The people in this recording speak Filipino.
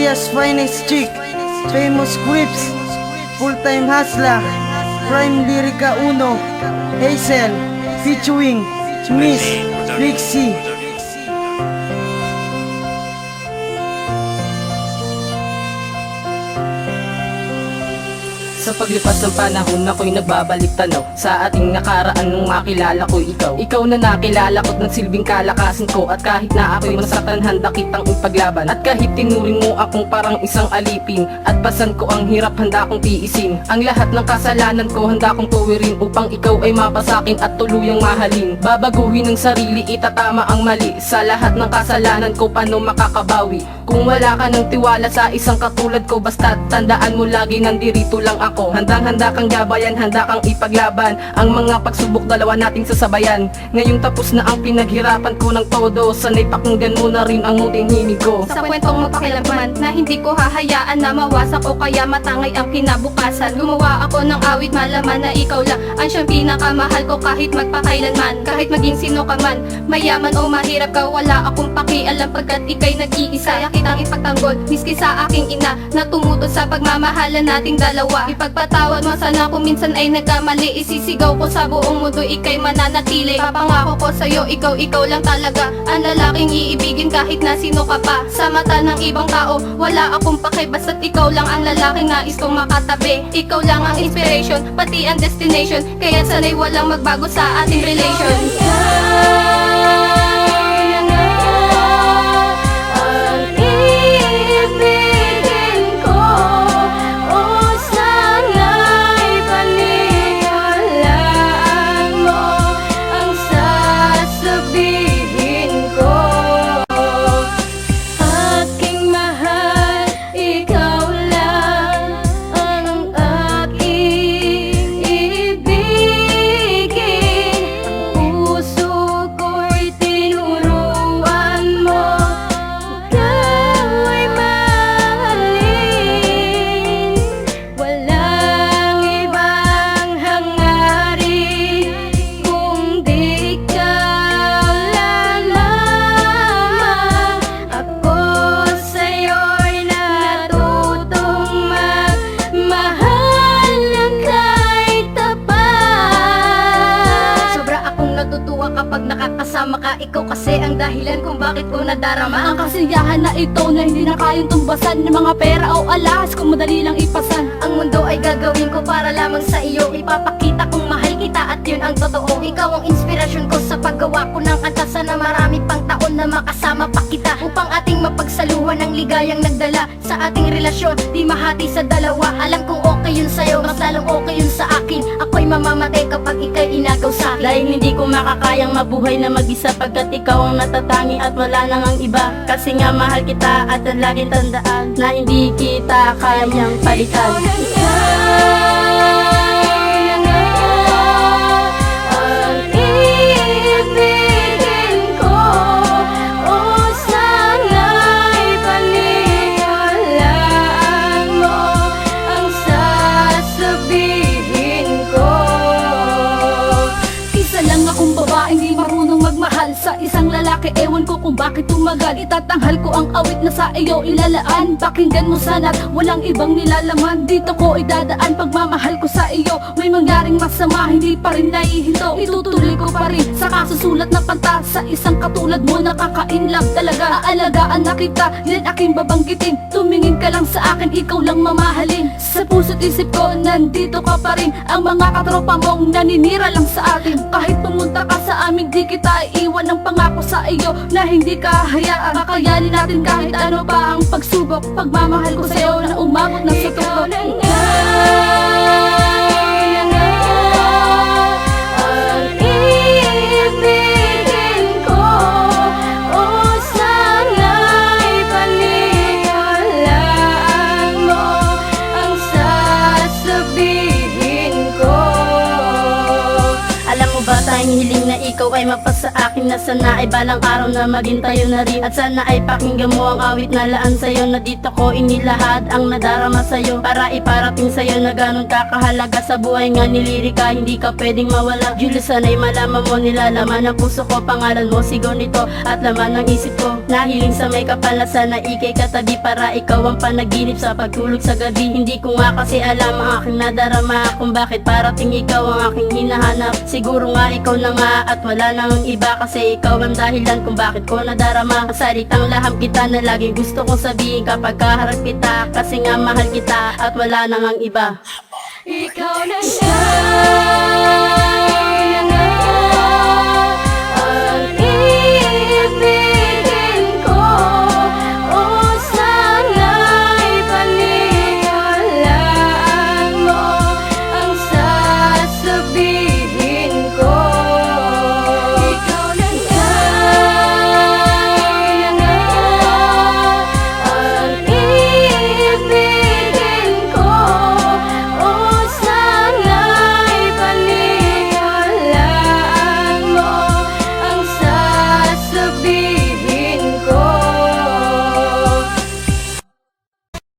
Area's finest chick, famous grips, full-time hustler, prime lyrica uno, Hazel, featuring Miss Trixie. Sa paglipas ng panahon ako'y nagbabalik tanaw sa ating nakaraan nung makilala ko ikaw. Ikaw na nakilala ko't ng silbing kalakasan ko. At kahit na ako'y masaktan, handa kitang ipaglaban. At kahit tinuring mo akong parang isang alipin, at pasan ko ang hirap, handa kong tiisin. Ang lahat ng kasalanan ko handa kong tuwirin, upang ikaw ay mapasakin at tuluyang mahalin. Babaguhin ang sarili, itatama ang mali. Sa lahat ng kasalanan ko, paano makakabawi? Kung wala ka ng tiwala sa isang katulad ko, basta tandaan mo lagi nandirito lang ako. Handang-handa kang gabayan, handa kang ipaglaban ang mga pagsubok, dalawa nating sasabayan. Ngayong tapos na ang pinaghirapan ko ng todo, sanay pakinggan mo na rin ang muting himig ko. Sa kwentong mapakilaman na hindi ko hahayaan na mawasak o kaya matangay ang kinabukasan. Gumawa ako ng awit, malaman na ikaw lang ang siyang pinakamahal ko kahit magpakailanman. Kahit maging sino ka man, mayaman o mahirap ka, wala akong pakialam pagkat ika'y nag-iisa. Kitang ipagtanggol, miski sa aking ina na tumuto sa pagmamahalan nating dalawa. Ipagpatawad mo sana kung minsan ay nagkamali, isisigaw ko sa buong mundo, ika'y mananatili. Papangako ko sa'yo, ikaw lang talaga ang lalaking iibigin kahit na sino ka pa. Sa mata ng ibang tao, wala akong pake, basta't ikaw lang ang lalaking nais kong makatabi. Ikaw lang ang inspiration, pati ang destination, kaya sana'y walang magbago sa ating relation. Kapag nakakasama ka, ikaw kasi ang dahilan kung bakit ko nadarama ang kasiyahan na ito na hindi na kayang tumbasan ng mga pera o alahas kung madali lang ipasan. Ang mundo ay gagawin ko para lamang sa iyo, ipapakita kung mahal kita at yun ang totoo. Ikaw ang inspirasyon ko sa paggawa ko ng kanta, sana marami pang taon na makasama pa kita, upang ating mapagsaluhan ng ligayang nagdala sa ating relasyon, di mahati sa dalawa. Alam kong okay yun sa'yo, mas lalong okay yun sa akin. Ako'y mamamatay kapag ika'y inagaw sa'kin, dahil hindi ko makakayang mabuhay na mag-isa pagkat ikaw ang natatangi at wala nang ang iba. Kasi nga mahal kita at laging tandaan na hindi kita kayang palitan. Sa isang lalaki, ewan ko kung bakit tumagal. Itatanghal ko ang awit na sa iyo ilalaan. Pakinggan mo sana't walang ibang nilalaman. Dito ko idadaan pagmamahal ko sa iyo. May mangyaring masama, hindi pa rin naihinto. Itutuloy ko pa rin sa kasusulat na kanta. Sa isang katulad mo, nakaka-inlove talaga. Aalagaan na kita, yan aking babanggitin. Tumingin ka lang sa akin, ikaw lang mamahalin. Sa puso't isip ko, nandito ka pa rin. Ang mga katropa mong naninira lang sa atin. Kahit pumunta ka sa amin, di kita iiwan. Ng pangako sa iyo na hindi ka hayaan. Kakayanin natin kahit ano pa ang pagsubok. Pagmamahal ko sa iyo na umabot na sa tukok. Hiling na ikaw ay pa sa akin na sana ay balang araw na maging tayo na rin. At sana ay pakinggan mo ang awit na laan sa'yo, na dito ko inilahad ang nadarama sa'yo, para iparating sa'yo na ganun kakahalaga sa buhay nga ni lirika. Hindi ka pwedeng mawala, Julius, sana'y malaman mo, nilalaman ng puso ko, pangalan mo sigaw nito at laman ng isip ko. Nahiling sa may kapal na sana ikay katabi, para ikaw ang panaginip sa pagtulog sa gabi. Hindi ko nga kasi alam ang aking nadarama, kung bakit parating ikaw ang aking hinahanap. Siguro nga ikaw na nga at wala nang iba, kasi ikaw ang dahilan kung bakit ko nadarama. Ang salitang laham kita na laging gusto kong sabihin kapag kaharap kita, kasi nga mahal kita at wala nang ang iba. Ikaw na siya.